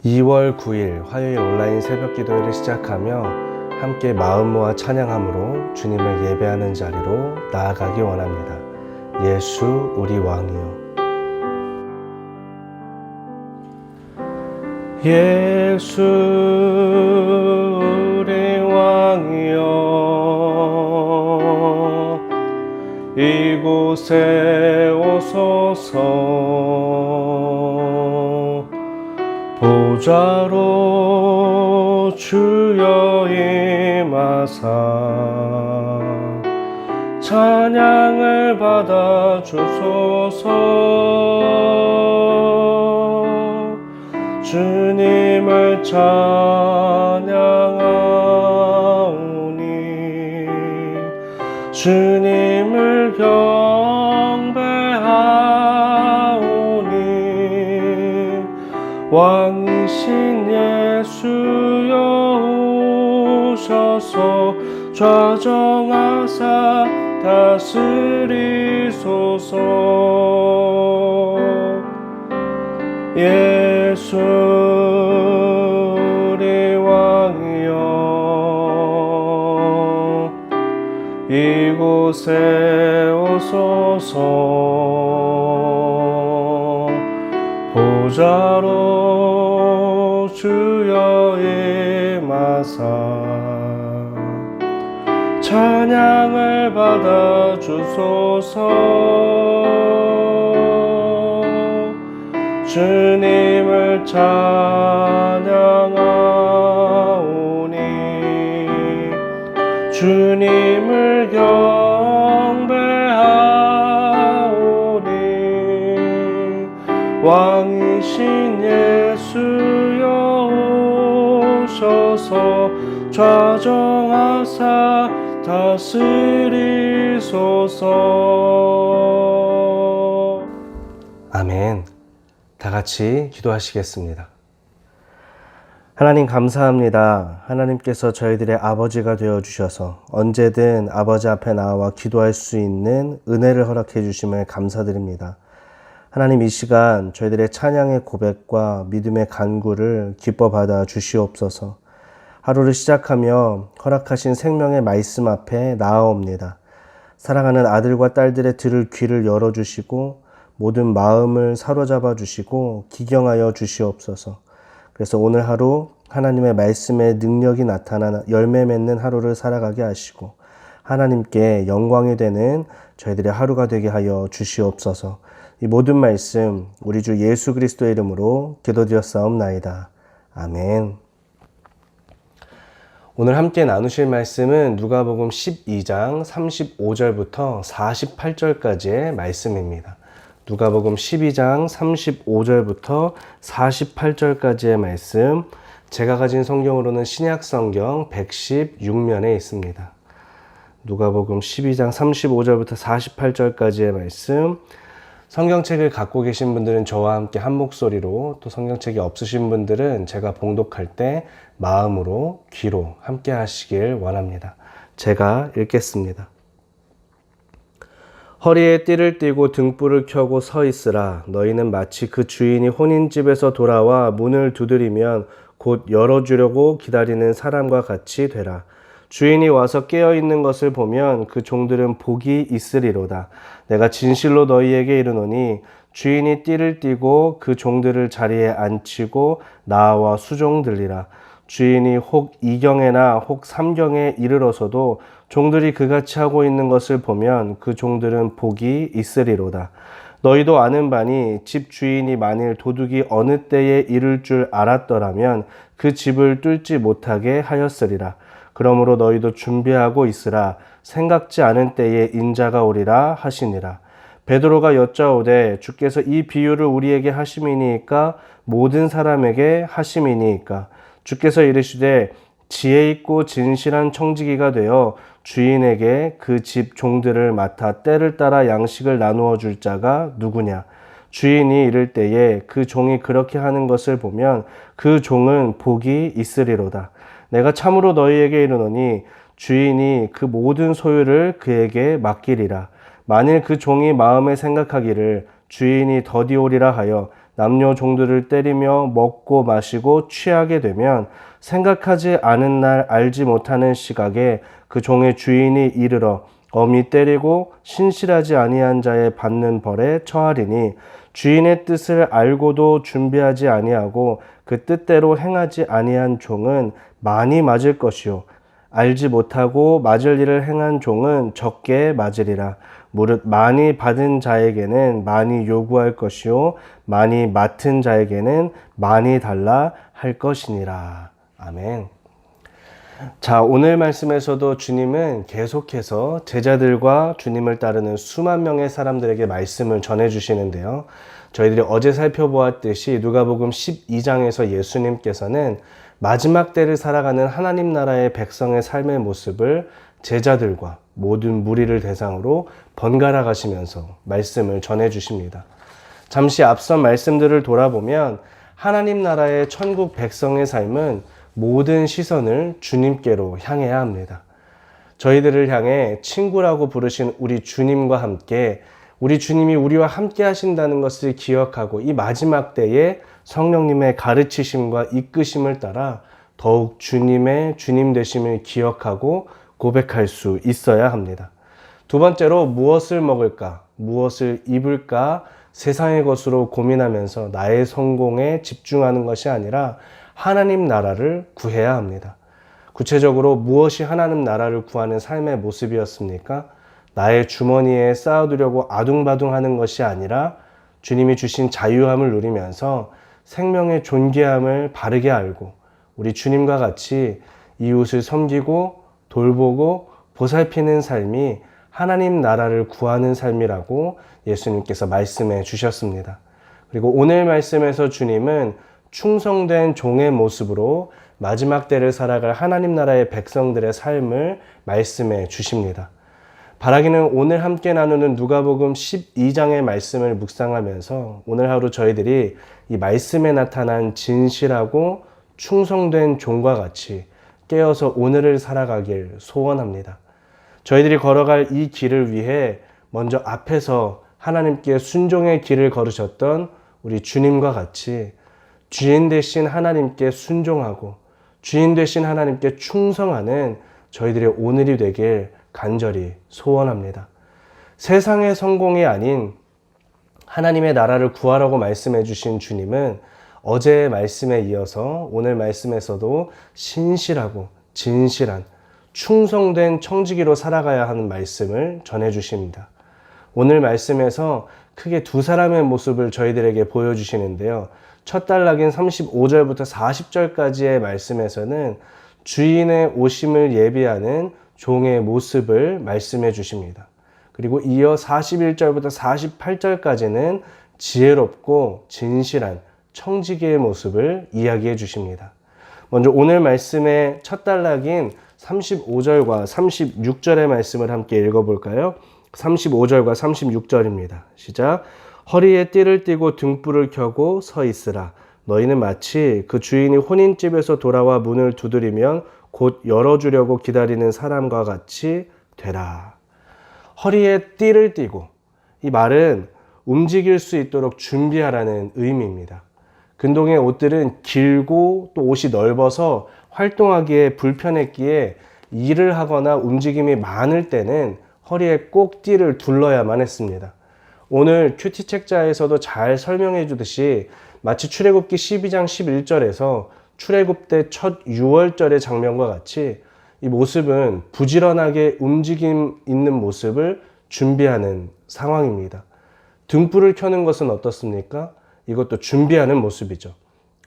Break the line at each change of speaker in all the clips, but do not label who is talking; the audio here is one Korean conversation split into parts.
2월 9일 화요일 온라인 새벽 기도회를 시작하며 함께 마음 모아 찬양함으로 주님을 예배하는 자리로 나아가기 원합니다. 예수 우리 왕이요. 예수 우리 왕이요, 이곳에 오소서. 보좌로 주여 임하사 찬양을 받아 주소서. 주님을 찬양하오니 주님을 경배하오니 왕이신 예수여 오셔서 좌정하사 다스리소서. 예수 우리 왕이여, 이곳에 오소서. 보좌로 주여 임하사 찬양을 받아 주소서. 주님을 찬양하오니 주님을 경배하오니 왕이신 예수여 오셔서 좌정하사 다스리소서. 아멘. 다 같이 기도하시겠습니다. 하나님 감사합니다. 하나님께서 저희들의 아버지가 되어주셔서 언제든 아버지 앞에 나와 기도할 수 있는 은혜를 허락해 주심을 감사드립니다. 하나님, 이 시간 저희들의 찬양의 고백과 믿음의 간구를 기뻐 받아 주시옵소서. 하루를 시작하며 허락하신 생명의 말씀 앞에 나아옵니다. 사랑하는 아들과 딸들의 들을 귀를 열어주시고 모든 마음을 사로잡아 주시고 기경하여 주시옵소서. 그래서 오늘 하루 하나님의 말씀의 능력이 나타나 열매 맺는 하루를 살아가게 하시고 하나님께 영광이 되는 저희들의 하루가 되게 하여 주시옵소서. 이 모든 말씀 우리 주 예수 그리스도의 이름으로 기도드렸사옵나이다. 아멘. 오늘 함께 나누실 말씀은 누가복음 12장 35절부터 48절까지의 말씀입니다. 누가복음 12장 35절부터 48절까지의 말씀, 제가 가진 성경으로는 신약성경 116면에 있습니다. 누가복음 12장 35절부터 48절까지의 말씀, 성경책을 갖고 계신 분들은 저와 함께 한 목소리로, 또 성경책이 없으신 분들은 제가 봉독할 때 마음으로, 귀로 함께 하시길 원합니다. 제가 읽겠습니다. 허리에 띠를 띠고 등불을 켜고 서 있으라. 너희는 마치 그 주인이 혼인집에서 돌아와 문을 두드리면 곧 열어주려고 기다리는 사람과 같이 되라. 주인이 와서 깨어있는 것을 보면 그 종들은 복이 있으리로다. 내가 진실로 너희에게 이르노니 주인이 띠를 띠고 그 종들을 자리에 앉히고 나와 수종들리라. 주인이 혹 2경에나 혹 3경에 이르러서도 종들이 그같이 하고 있는 것을 보면 그 종들은 복이 있으리로다. 너희도 아는 바니 집 주인이 만일 도둑이 어느 때에 이를 줄 알았더라면 그 집을 뚫지 못하게 하였으리라. 그러므로 너희도 준비하고 있으라. 생각지 않은 때에 인자가 오리라 하시니라. 베드로가 여짜오되 주께서 이 비유를 우리에게 하심이니이까 모든 사람에게 하심이니이까. 주께서 이르시되 지혜 있고 진실한 청지기가 되어 주인에게 그 집 종들을 맡아 때를 따라 양식을 나누어 줄 자가 누구냐. 주인이 이를 때에 그 종이 그렇게 하는 것을 보면 그 종은 복이 있으리로다. 내가 참으로 너희에게 이르노니 주인이 그 모든 소유를 그에게 맡기리라. 만일 그 종이 마음에 생각하기를 주인이 더디오리라 하여 남녀 종들을 때리며 먹고 마시고 취하게 되면 생각하지 않은 날 알지 못하는 시각에 그 종의 주인이 이르러 엄히 때리고 신실하지 아니한 자의 받는 벌에 처하리니 주인의 뜻을 알고도 준비하지 아니하고 그 뜻대로 행하지 아니한 종은 많이 맞을 것이요 알지 못하고 맞을 일을 행한 종은 적게 맞으리라. 무릇 많이 받은 자에게는 많이 요구할 것이요 많이 맡은 자에게는 많이 달라 할 것이니라. 아멘. 자, 오늘 말씀에서도 주님은 계속해서 제자들과 주님을 따르는 수만 명의 사람들에게 말씀을 전해 주시는데요. 저희들이 어제 살펴보았듯이 누가복음 12장에서 예수님께서는 마지막 때를 살아가는 하나님 나라의 백성의 삶의 모습을 제자들과 모든 무리를 대상으로 번갈아 가시면서 말씀을 전해 주십니다. 잠시 앞선 말씀들을 돌아보면 하나님 나라의 천국 백성의 삶은 모든 시선을 주님께로 향해야 합니다. 저희들을 향해 친구라고 부르신 우리 주님과 함께 우리 주님이 우리와 함께 하신다는 것을 기억하고 이 마지막 때에 성령님의 가르치심과 이끄심을 따라 더욱 주님의 주님 되심을 기억하고 고백할 수 있어야 합니다. 두 번째로 무엇을 먹을까, 무엇을 입을까 세상의 것으로 고민하면서 나의 성공에 집중하는 것이 아니라 하나님 나라를 구해야 합니다. 구체적으로 무엇이 하나님 나라를 구하는 삶의 모습이었습니까? 나의 주머니에 쌓아두려고 아둥바둥하는 것이 아니라 주님이 주신 자유함을 누리면서 생명의 존귀함을 바르게 알고 우리 주님과 같이 이웃을 섬기고 돌보고 보살피는 삶이 하나님 나라를 구하는 삶이라고 예수님께서 말씀해 주셨습니다. 그리고 오늘 말씀에서 주님은 충성된 종의 모습으로 마지막 때를 살아갈 하나님 나라의 백성들의 삶을 말씀해 주십니다. 바라기는 오늘 함께 나누는 누가복음 12장의 말씀을 묵상하면서 오늘 하루 저희들이 이 말씀에 나타난 진실하고 충성된 종과 같이 깨어서 오늘을 살아가길 소원합니다. 저희들이 걸어갈 이 길을 위해 먼저 앞에서 하나님께 순종의 길을 걸으셨던 우리 주님과 같이 주인 되신 하나님께 순종하고 주인 되신 하나님께 충성하는 저희들의 오늘이 되길 간절히 소원합니다. 세상의 성공이 아닌 하나님의 나라를 구하라고 말씀해 주신 주님은 어제의 말씀에 이어서 오늘 말씀에서도 신실하고 진실한 충성된 청지기로 살아가야 하는 말씀을 전해 주십니다. 오늘 말씀에서 크게 두 사람의 모습을 저희들에게 보여주시는데요. 첫 단락인 35절부터 40절까지의 말씀에서는 주인의 오심을 예비하는 종의 모습을 말씀해 주십니다. 그리고 이어 41절부터 48절까지는 지혜롭고 진실한 청지기의 모습을 이야기해 주십니다. 먼저 오늘 말씀의 첫 단락인 35절과 36절의 말씀을 함께 읽어볼까요? 35절과 36절입니다. 시작. 허리에 띠를 띠고 등불을 켜고 서 있으라. 너희는 마치 그 주인이 혼인집에서 돌아와 문을 두드리면 곧 열어주려고 기다리는 사람과 같이 되라. 허리에 띠를 띠고, 이 말은 움직일 수 있도록 준비하라는 의미입니다. 근동의 옷들은 길고 또 옷이 넓어서 활동하기에 불편했기에 일을 하거나 움직임이 많을 때는 허리에 꼭 띠를 둘러야만 했습니다. 오늘 큐티 책자에서도 잘 설명해 주듯이 마치 출애굽기 12장 11절에서 출애굽 때 첫 유월절의 장면과 같이 이 모습은 부지런하게 움직임 있는 모습을 준비하는 상황입니다. 등불을 켜는 것은 어떻습니까? 이것도 준비하는 모습이죠.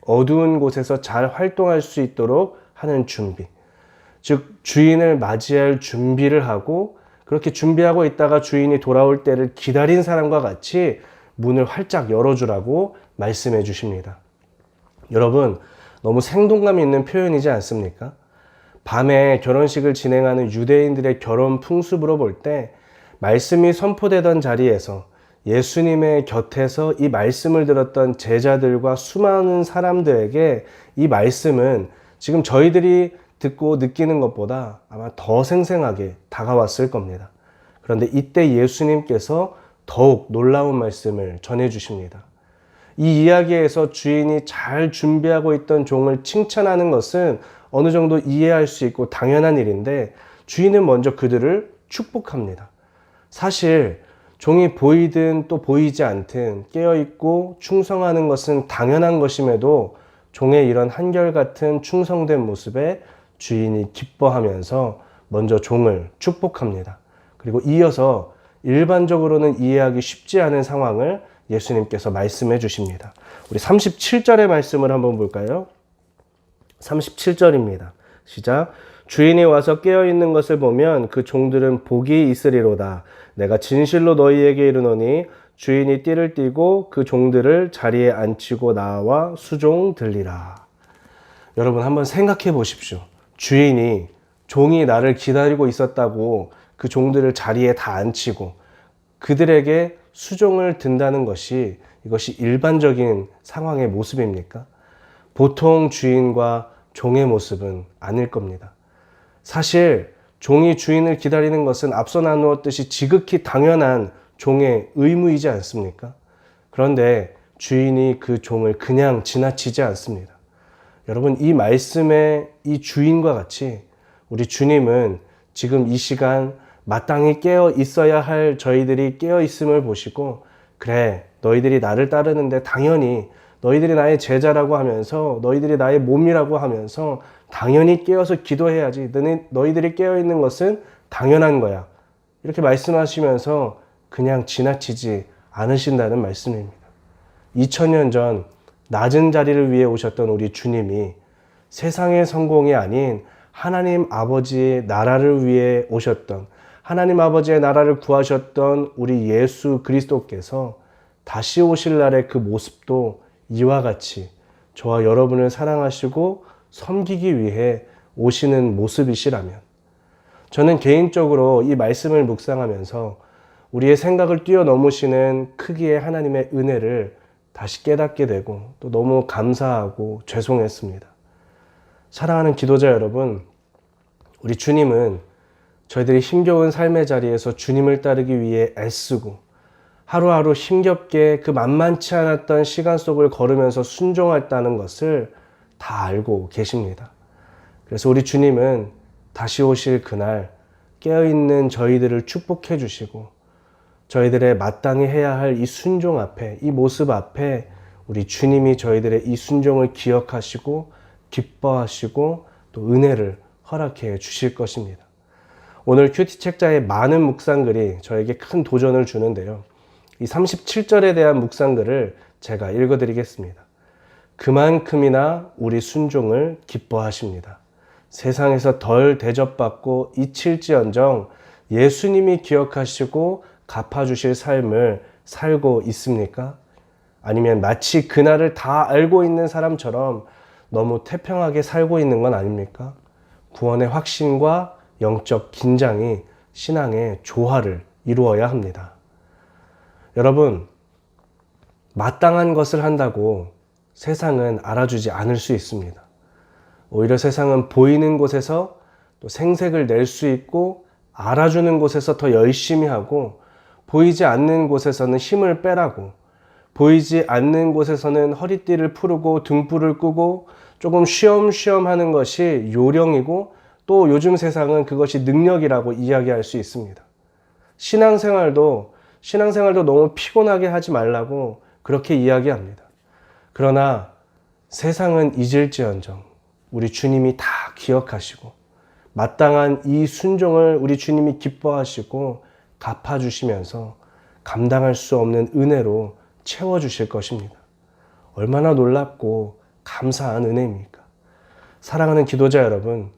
어두운 곳에서 잘 활동할 수 있도록 하는 준비. 즉 주인을 맞이할 준비를 하고 그렇게 준비하고 있다가 주인이 돌아올 때를 기다린 사람과 같이 문을 활짝 열어주라고 말씀해 주십니다. 여러분, 너무 생동감 있는 표현이지 않습니까? 밤에 결혼식을 진행하는 유대인들의 결혼 풍습으로 볼 때 말씀이 선포되던 자리에서 예수님의 곁에서 이 말씀을 들었던 제자들과 수많은 사람들에게 이 말씀은 지금 저희들이 듣고 느끼는 것보다 아마 더 생생하게 다가왔을 겁니다. 그런데 이때 예수님께서 더욱 놀라운 말씀을 전해 주십니다. 이 이야기에서 주인이 잘 준비하고 있던 종을 칭찬하는 것은 어느 정도 이해할 수 있고 당연한 일인데, 주인은 먼저 그들을 축복합니다. 사실 종이 보이든 또 보이지 않든 깨어있고 충성하는 것은 당연한 것임에도 종의 이런 한결같은 충성된 모습에 주인이 기뻐하면서 먼저 종을 축복합니다. 그리고 이어서 일반적으로는 이해하기 쉽지 않은 상황을 예수님께서 말씀해 주십니다. 우리 37절의 말씀을 한번 볼까요? 37절입니다. 시작. 주인이 와서 깨어있는 것을 보면 그 종들은 복이 있으리로다. 내가 진실로 너희에게 이르노니 주인이 띠를 띠고 그 종들을 자리에 앉히고 나와 수종 들리라. 여러분 한번 생각해 보십시오. 주인이 종이 나를 기다리고 있었다고 그 종들을 자리에 다 앉히고 그들에게 수종을 든다는 것이, 이것이 일반적인 상황의 모습입니까? 보통 주인과 종의 모습은 아닐 겁니다. 사실 종이 주인을 기다리는 것은 앞서 나누었듯이 지극히 당연한 종의 의무이지 않습니까? 그런데 주인이 그 종을 그냥 지나치지 않습니다. 여러분, 이 말씀의 이 주인과 같이 우리 주님은 지금 이 시간 마땅히 깨어 있어야 할 저희들이 깨어 있음을 보시고, 그래, 너희들이 나를 따르는데 당연히 너희들이 나의 제자라고 하면서, 너희들이 나의 몸이라고 하면서 당연히 깨어서 기도해야지. 너희들이 깨어 있는 것은 당연한 거야. 이렇게 말씀하시면서 그냥 지나치지 않으신다는 말씀입니다. 2000년 전 낮은 자리를 위해 오셨던 우리 주님이 세상의 성공이 아닌 하나님 아버지의 나라를 위해 오셨던, 하나님 아버지의 나라를 구하셨던 우리 예수 그리스도께서 다시 오실 날의 그 모습도 이와 같이 저와 여러분을 사랑하시고 섬기기 위해 오시는 모습이시라면, 저는 개인적으로 이 말씀을 묵상하면서 우리의 생각을 뛰어넘으시는 크기의 하나님의 은혜를 다시 깨닫게 되고 또 너무 감사하고 죄송했습니다. 사랑하는 기도자 여러분, 우리 주님은 저희들이 힘겨운 삶의 자리에서 주님을 따르기 위해 애쓰고 하루하루 힘겹게 그 만만치 않았던 시간 속을 걸으면서 순종했다는 것을 다 알고 계십니다. 그래서 우리 주님은 다시 오실 그날 깨어있는 저희들을 축복해 주시고, 저희들의 마땅히 해야 할 이 순종 앞에, 이 모습 앞에 우리 주님이 저희들의 이 순종을 기억하시고 기뻐하시고 또 은혜를 허락해 주실 것입니다. 오늘 큐티 책자의 많은 묵상글이 저에게 큰 도전을 주는데요. 이 37절에 대한 묵상글을 제가 읽어드리겠습니다. 그만큼이나 우리 순종을 기뻐하십니다. 세상에서 덜 대접받고 잊힐지언정 예수님이 기억하시고 갚아주실 삶을 살고 있습니까? 아니면 마치 그날을 다 알고 있는 사람처럼 너무 태평하게 살고 있는 건 아닙니까? 구원의 확신과 영적 긴장이 신앙의 조화를 이루어야 합니다. 여러분, 마땅한 것을 한다고 세상은 알아주지 않을 수 있습니다. 오히려 세상은 보이는 곳에서 또 생색을 낼 수 있고 알아주는 곳에서 더 열심히 하고, 보이지 않는 곳에서는 힘을 빼라고, 보이지 않는 곳에서는 허리띠를 푸르고 등불을 끄고 조금 쉬엄쉬엄 하는 것이 요령이고, 또 요즘 세상은 그것이 능력이라고 이야기할 수 있습니다. 신앙생활도 너무 피곤하게 하지 말라고 그렇게 이야기합니다. 그러나 세상은 잊을지언정 우리 주님이 다 기억하시고 마땅한 이 순종을 우리 주님이 기뻐하시고 갚아주시면서 감당할 수 없는 은혜로 채워주실 것입니다. 얼마나 놀랍고 감사한 은혜입니까? 사랑하는 기도자 여러분,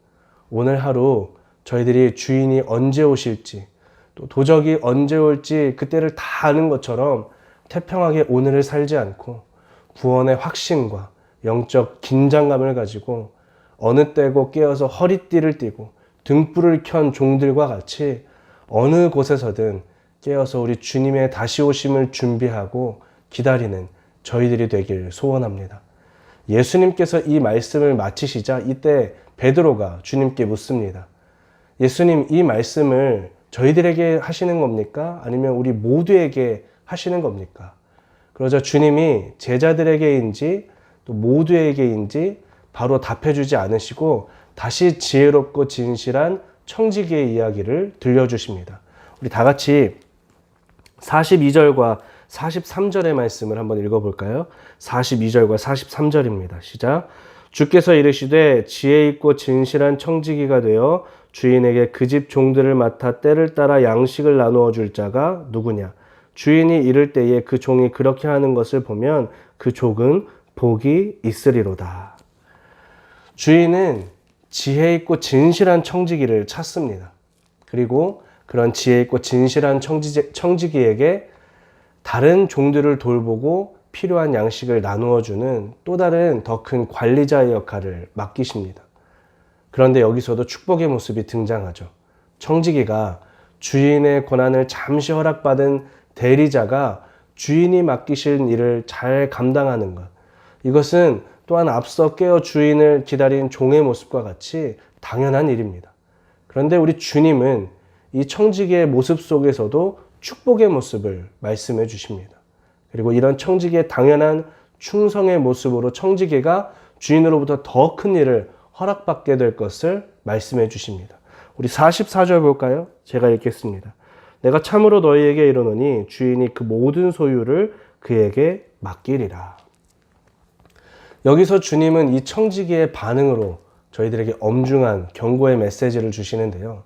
오늘 하루 저희들이 주인이 언제 오실지, 또 도적이 언제 올지 그때를 다 아는 것처럼 태평하게 오늘을 살지 않고 구원의 확신과 영적 긴장감을 가지고 어느 때고 깨어서 허리띠를 띠고 등불을 켠 종들과 같이 어느 곳에서든 깨어서 우리 주님의 다시 오심을 준비하고 기다리는 저희들이 되길 소원합니다. 예수님께서 이 말씀을 마치시자 이때 베드로가 주님께 묻습니다. 예수님, 이 말씀을 저희들에게 하시는 겁니까? 아니면 우리 모두에게 하시는 겁니까? 그러자 주님이 제자들에게인지 또 모두에게인지 바로 답해주지 않으시고 다시 지혜롭고 진실한 청지기의 이야기를 들려주십니다. 우리 다 같이 42절과 43절의 말씀을 한번 읽어볼까요? 42절과 43절입니다. 시작. 주께서 이르시되 지혜 있고 진실한 청지기가 되어 주인에게 그 집 종들을 맡아 때를 따라 양식을 나누어 줄 자가 누구냐? 주인이 이를 때에 그 종이 그렇게 하는 것을 보면 그 종은 복이 있으리로다. 주인은 지혜 있고 진실한 청지기를 찾습니다. 그리고 그런 지혜 있고 진실한 청지기에게 다른 종들을 돌보고 필요한 양식을 나누어 주는 또 다른 더 큰 관리자의 역할을 맡기십니다. 그런데 여기서도 축복의 모습이 등장하죠. 청지기가 주인의 권한을 잠시 허락받은 대리자가 주인이 맡기신 일을 잘 감당하는 것. 이것은 또한 앞서 깨어 주인을 기다린 종의 모습과 같이 당연한 일입니다. 그런데 우리 주님은 이 청지기의 모습 속에서도 축복의 모습을 말씀해 주십니다. 그리고 이런 청지기의 당연한 충성의 모습으로 청지기가 주인으로부터 더 큰 일을 허락받게 될 것을 말씀해 주십니다. 우리 44절 볼까요? 제가 읽겠습니다. 내가 참으로 너희에게 이르노니 주인이 그 모든 소유를 그에게 맡기리라. 여기서 주님은 이 청지기의 반응으로 저희들에게 엄중한 경고의 메시지를 주시는데요.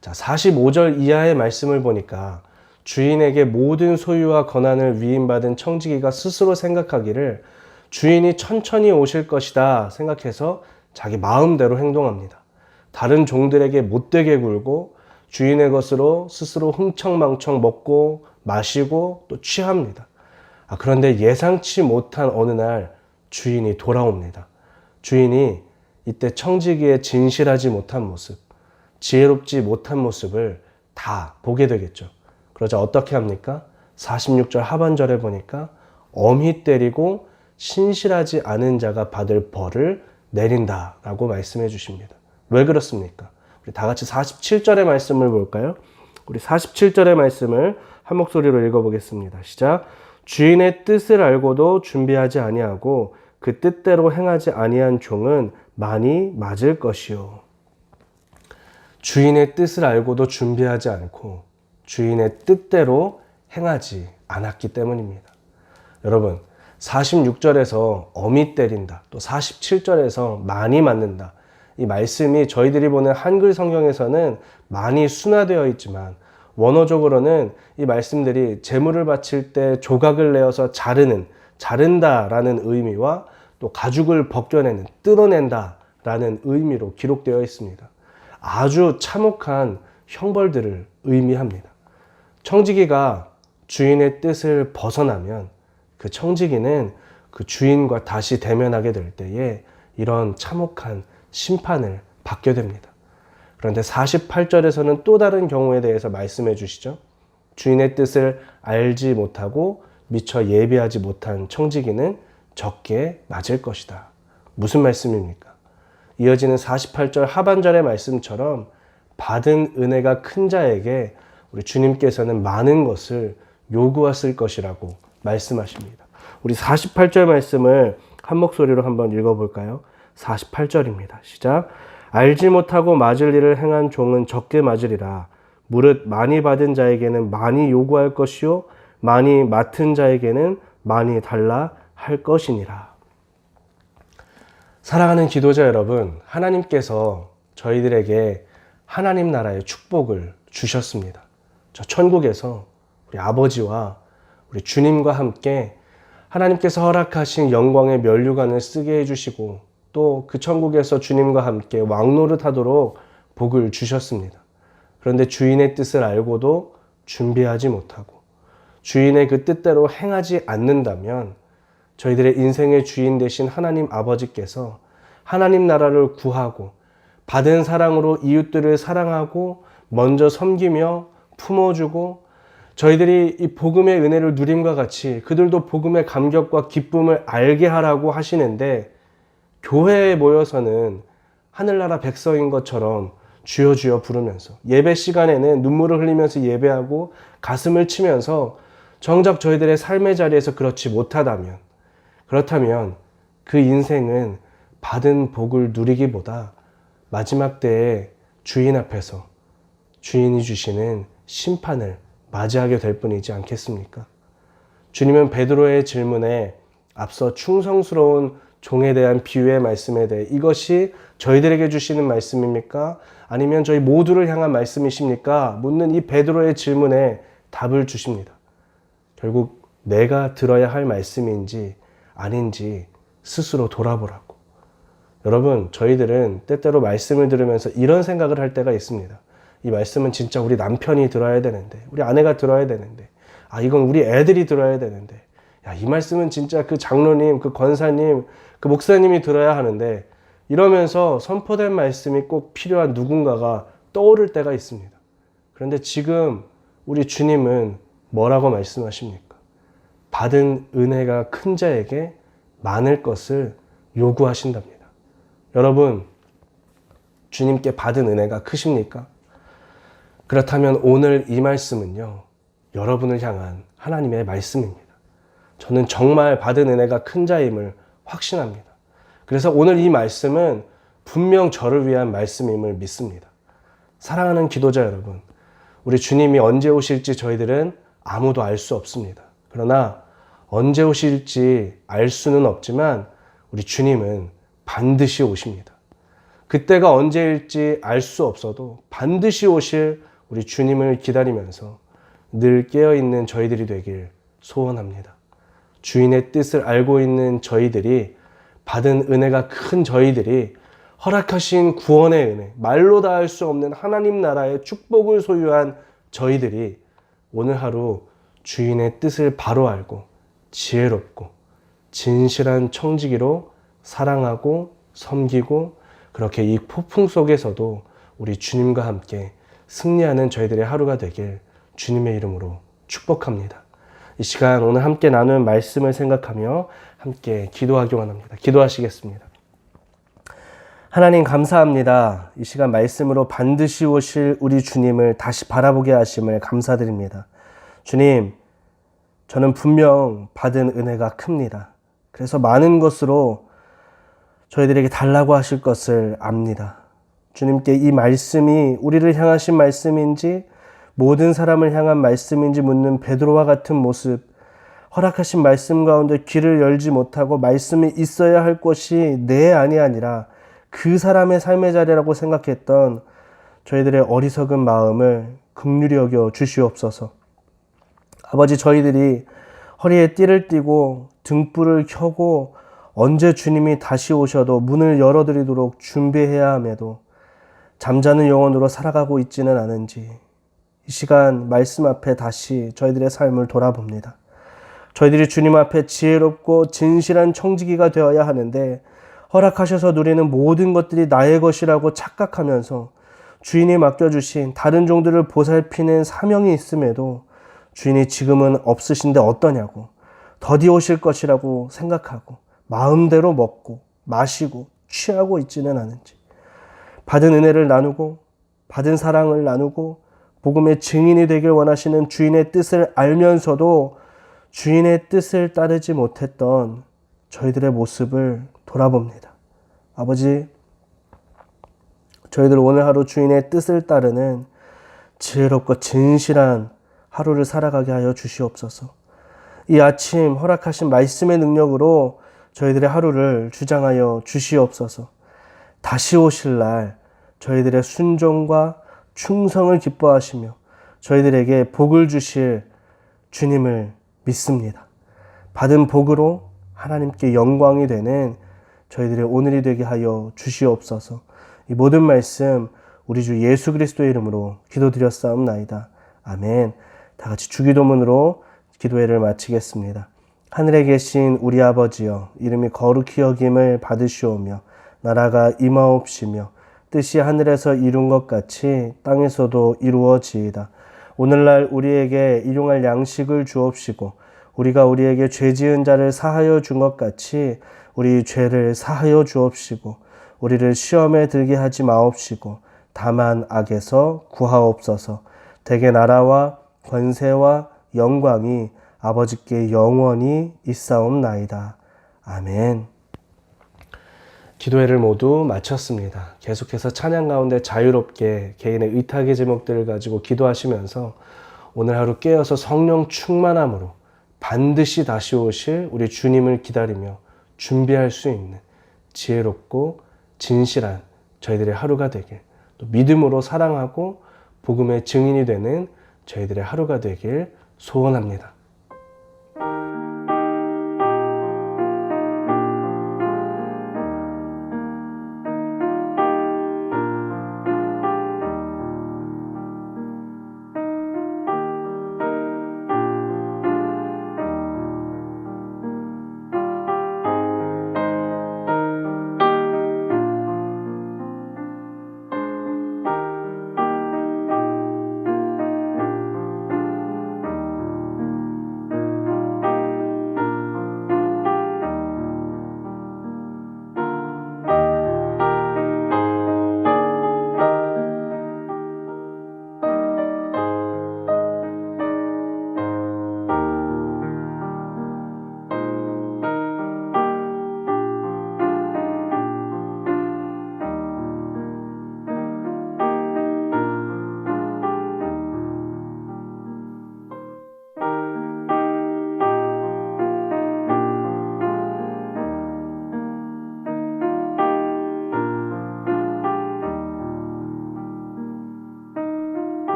자, 45절 이하의 말씀을 보니까 주인에게 모든 소유와 권한을 위임받은 청지기가 스스로 생각하기를 주인이 천천히 오실 것이다 생각해서 자기 마음대로 행동합니다. 다른 종들에게 못되게 굴고 주인의 것으로 스스로 흥청망청 먹고 마시고 또 취합니다. 그런데 예상치 못한 어느 날 주인이 돌아옵니다. 주인이 이때 청지기의 진실하지 못한 모습, 지혜롭지 못한 모습을 다 보게 되겠죠. 그러자 어떻게 합니까? 46절 하반절에 보니까 엄히 때리고 신실하지 않은 자가 받을 벌을 내린다라고 말씀해 주십니다. 왜 그렇습니까? 우리 다 같이 47절의 말씀을 볼까요? 우리 47절의 말씀을 한 목소리로 읽어보겠습니다. 시작. 주인의 뜻을 알고도 준비하지 아니하고 그 뜻대로 행하지 아니한 종은 많이 맞을 것이요. 주인의 뜻을 알고도 준비하지 않고 주인의 뜻대로 행하지 않았기 때문입니다. 여러분, 46절에서 엄히 때린다, 또 47절에서 많이 맞는다. 이 말씀이 저희들이 보는 한글 성경에서는 많이 순화되어 있지만 원어적으로는 이 말씀들이 제물을 바칠 때 조각을 내어서 자른다라는 의미와 또 가죽을 벗겨내는, 뜯어낸다라는 의미로 기록되어 있습니다. 아주 참혹한 형벌들을 의미합니다. 청지기가 주인의 뜻을 벗어나면 그 청지기는 그 주인과 다시 대면하게 될 때에 이런 참혹한 심판을 받게 됩니다. 그런데 48절에서는 또 다른 경우에 대해서 말씀해 주시죠. 주인의 뜻을 알지 못하고 미처 예비하지 못한 청지기는 적게 맞을 것이다. 무슨 말씀입니까? 이어지는 48절 하반절의 말씀처럼 받은 은혜가 큰 자에게 우리 주님께서는 많은 것을 요구하실 것이라고 말씀하십니다. 우리 48절 말씀을 한 목소리로 한번 읽어볼까요? 48절입니다. 시작. 알지 못하고 맞을 일을 행한 종은 적게 맞으리라. 무릇 많이 받은 자에게는 많이 요구할 것이요 많이 맡은 자에게는 많이 달라 할 것이니라. 사랑하는 기도자 여러분, 하나님께서 저희들에게 하나님 나라의 축복을 주셨습니다. 저 천국에서 우리 아버지와 우리 주님과 함께 하나님께서 허락하신 영광의 면류관을 쓰게 해주시고 또 그 천국에서 주님과 함께 왕노릇하도록 복을 주셨습니다. 그런데 주인의 뜻을 알고도 준비하지 못하고 주인의 그 뜻대로 행하지 않는다면 저희들의 인생의 주인 되신 하나님 아버지께서 하나님 나라를 구하고 받은 사랑으로 이웃들을 사랑하고 먼저 섬기며 품어주고 저희들이 이 복음의 은혜를 누림과 같이 그들도 복음의 감격과 기쁨을 알게 하라고 하시는데 교회에 모여서는 하늘나라 백성인 것처럼 주여 주여 부르면서 예배 시간에는 눈물을 흘리면서 예배하고 가슴을 치면서 정작 저희들의 삶의 자리에서 그렇지 못하다면, 그렇다면 그 인생은 받은 복을 누리기보다 마지막 때에 주인 앞에서 주인이 주시는 심판을 맞이하게 될 뿐이지 않겠습니까? 주님은 베드로의 질문에 앞서 충성스러운 종에 대한 비유의 말씀에 대해 이것이 저희들에게 주시는 말씀입니까? 아니면 저희 모두를 향한 말씀이십니까? 묻는 이 베드로의 질문에 답을 주십니다. 결국 내가 들어야 할 말씀인지 아닌지 스스로 돌아보라고. 여러분, 저희들은 때때로 말씀을 들으면서 이런 생각을 할 때가 있습니다. 이 말씀은 진짜 우리 남편이 들어야 되는데, 우리 아내가 들어야 되는데, 이건 우리 애들이 들어야 되는데, 이 말씀은 진짜 그 장로님, 그 권사님, 그 목사님이 들어야 하는데, 이러면서 선포된 말씀이 꼭 필요한 누군가가 떠오를 때가 있습니다. 그런데 지금 우리 주님은 뭐라고 말씀하십니까? 받은 은혜가 큰 자에게 많을 것을 요구하신답니다. 여러분, 주님께 받은 은혜가 크십니까? 그렇다면 오늘 이 말씀은요, 여러분을 향한 하나님의 말씀입니다. 저는 정말 받은 은혜가 큰 자임을 확신합니다. 그래서 오늘 이 말씀은 분명 저를 위한 말씀임을 믿습니다. 사랑하는 기도자 여러분, 우리 주님이 언제 오실지 저희들은 아무도 알 수 없습니다. 그러나 언제 오실지 알 수는 없지만 우리 주님은 반드시 오십니다. 그때가 언제일지 알 수 없어도 반드시 오실 우리 주님을 기다리면서 늘 깨어있는 저희들이 되길 소원합니다. 주인의 뜻을 알고 있는 저희들이, 받은 은혜가 큰 저희들이, 허락하신 구원의 은혜, 말로 다 할 수 없는 하나님 나라의 축복을 소유한 저희들이 오늘 하루 주인의 뜻을 바로 알고 지혜롭고 진실한 청지기로 사랑하고 섬기고, 그렇게 이 폭풍 속에서도 우리 주님과 함께 승리하는 저희들의 하루가 되길 주님의 이름으로 축복합니다. 이 시간 오늘 함께 나눈 말씀을 생각하며 함께 기도하기 원합니다. 기도하시겠습니다. 하나님 감사합니다. 이 시간 말씀으로 반드시 오실 우리 주님을 다시 바라보게 하심을 감사드립니다. 주님, 저는 분명 받은 은혜가 큽니다. 그래서 많은 것으로 저희들에게 달라고 하실 것을 압니다. 주님께 이 말씀이 우리를 향하신 말씀인지 모든 사람을 향한 말씀인지 묻는 베드로와 같은 모습, 허락하신 말씀 가운데 귀를 열지 못하고 말씀이 있어야 할 것이 내 안이 아니라 그 사람의 삶의 자리라고 생각했던 저희들의 어리석은 마음을 긍휼히 여겨 주시옵소서. 아버지, 저희들이 허리에 띠를 띠고 등불을 켜고 언제 주님이 다시 오셔도 문을 열어드리도록 준비해야 함에도 잠자는 영혼으로 살아가고 있지는 않은지 이 시간 말씀 앞에 다시 저희들의 삶을 돌아봅니다. 저희들이 주님 앞에 지혜롭고 진실한 청지기가 되어야 하는데 허락하셔서 누리는 모든 것들이 나의 것이라고 착각하면서 주인이 맡겨주신 다른 종들을 보살피는 사명이 있음에도 주인이 지금은 없으신데 어떠냐고, 더디 오실 것이라고 생각하고 마음대로 먹고 마시고 취하고 있지는 않은지, 받은 은혜를 나누고 받은 사랑을 나누고 복음의 증인이 되길 원하시는 주인의 뜻을 알면서도 주인의 뜻을 따르지 못했던 저희들의 모습을 돌아봅니다. 아버지, 저희들 오늘 하루 주인의 뜻을 따르는 지혜롭고 진실한 하루를 살아가게 하여 주시옵소서. 이 아침 허락하신 말씀의 능력으로 저희들의 하루를 주장하여 주시옵소서. 다시 오실 날 저희들의 순종과 충성을 기뻐하시며 저희들에게 복을 주실 주님을 믿습니다. 받은 복으로 하나님께 영광이 되는 저희들의 오늘이 되게 하여 주시옵소서. 이 모든 말씀 우리 주 예수 그리스도의 이름으로 기도드렸사옵나이다. 아멘. 다 같이 주기도문으로 기도회를 마치겠습니다. 하늘에 계신 우리 아버지여, 이름이 거룩히 여김을 받으시오며 나라가 임하옵시며 뜻이 하늘에서 이룬 것 같이 땅에서도 이루어지이다. 오늘날 우리에게 일용할 양식을 주옵시고 우리가 우리에게 죄 지은 자를 사하여 준 것 같이 우리 죄를 사하여 주옵시고 우리를 시험에 들게 하지 마옵시고 다만 악에서 구하옵소서. 대개 나라와 권세와 영광이 아버지께 영원히 있사옵나이다. 아멘. 기도회를 모두 마쳤습니다. 계속해서 찬양 가운데 자유롭게 개인의 의탁의 제목들을 가지고 기도하시면서 오늘 하루 깨어서 성령 충만함으로 반드시 다시 오실 우리 주님을 기다리며 준비할 수 있는 지혜롭고 진실한 저희들의 하루가 되길, 또 믿음으로 사랑하고 복음의 증인이 되는 저희들의 하루가 되길 소원합니다.